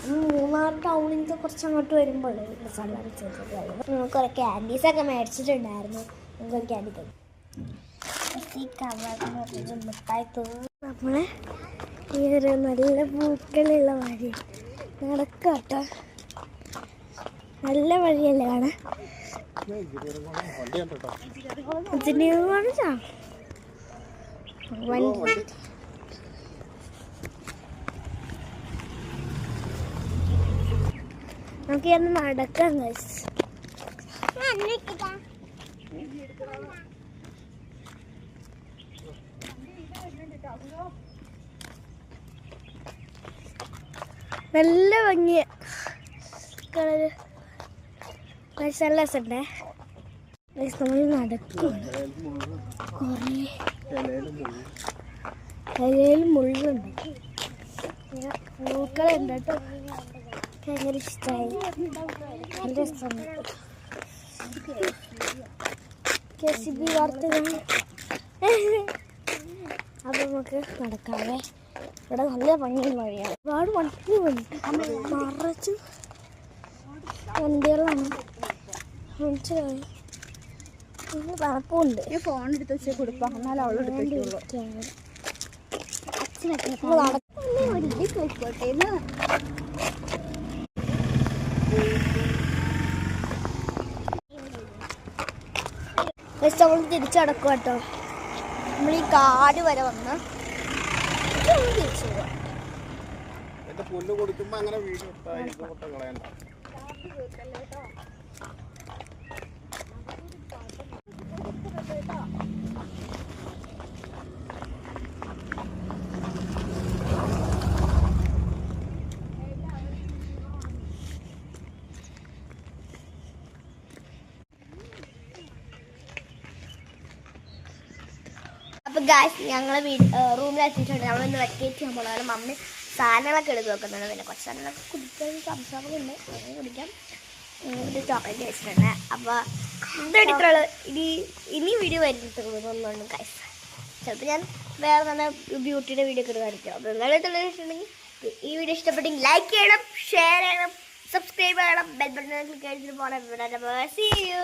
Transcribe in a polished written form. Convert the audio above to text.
മൂന്നാർ ടൗണിൽ കുറച്ച് അങ്ങോട്ട് വരുമ്പോൾ കുറെ ക്യാൻഡീസൊക്കെ മേടിച്ചിട്ടുണ്ടായിരുന്നു. നമുക്ക് ക്യാൻഡി തരും മിഠായി നമ്മളെ ഈ ഒരു നല്ല പൂക്കളുള്ള വഴി നടക്കാട്ടോ. നല്ല വഴിയല്ലേ കാണാൻ. നമുക്ക് ഒന്ന് നടക്കാം. നല്ല ഭംഗിയ കളറ്. നല്ല രസമുണ്ടേ. നമ്മൾ നടക്കും. കുറേ ഇലയിൽ മുള്ളുണ്ട്. പൂക്കളുണ്ട് കേട്ടോ. ഭയങ്കര ഇഷ്ടമായി. നല്ല രസമുണ്ട്. KCB വാർത്തകൾ. അപ്പം നമുക്ക് നടക്കാവേ. ഇവിടെ നല്ല ഭംഗിയുള്ള വഴിയാണ്. ഒരുപാട് വണ്ടികളുണ്ട്. നിറച്ച് വണ്ടികളാണ്. മനസ്സിലായി. തണുപ്പുണ്ട്. ഫോൺ എടുത്ത് വെച്ച് കൊടുക്കാം. എന്നാലും അവളെടുത്ത് നമ്മൾ തിരിച്ചടക്കും കേട്ടോ. നമ്മൾ ഈ കാട് വരെ വന്ന് തിരിച്ചു പോവാം. അപ്പോൾ ഗായ്സ് ഞങ്ങൾ റൂമിൽ എത്തിയിട്ടുണ്ട്. നമ്മളിന്ന് വെക്കേറ്റ് ചെയ്യാൻ പോകണം. മമ്മി സാധനങ്ങളൊക്കെ എടുത്ത് വെക്കുന്നുണ്ട്. പിന്നെ കുറച്ച് സാധനങ്ങളൊക്കെ കുടിക്കാൻ സംസാരങ്ങളുണ്ട്. അങ്ങനെ കുടിക്കാം. ഒരു ചോക്ലേറ്റ് വെച്ചിട്ടുണ്ട്. അപ്പോൾ ഇതെടുത്തുള്ള ഇനി വീഡിയോ വരുന്നുണ്ട് ഗായ്സ്. ചിലപ്പോൾ ഞാൻ വേറെ നല്ല ബ്യൂട്ടിയുടെ വീഡിയോ ഒക്കെ എടുക്കാതിരിക്കും. അപ്പോൾ നിങ്ങളെടുത്തുണ്ടെങ്കിൽ ഈ വീഡിയോ ഇഷ്ടപ്പെട്ടെങ്കിൽ ലൈക്ക് ചെയ്യണം, ഷെയർ ചെയ്യണം, സബ്സ്ക്രൈബ് ചെയ്യണം, ബെൽ ബട്ടൺ ക്ലിക്ക് ചെയ്തിട്ട് പോകണം. See you.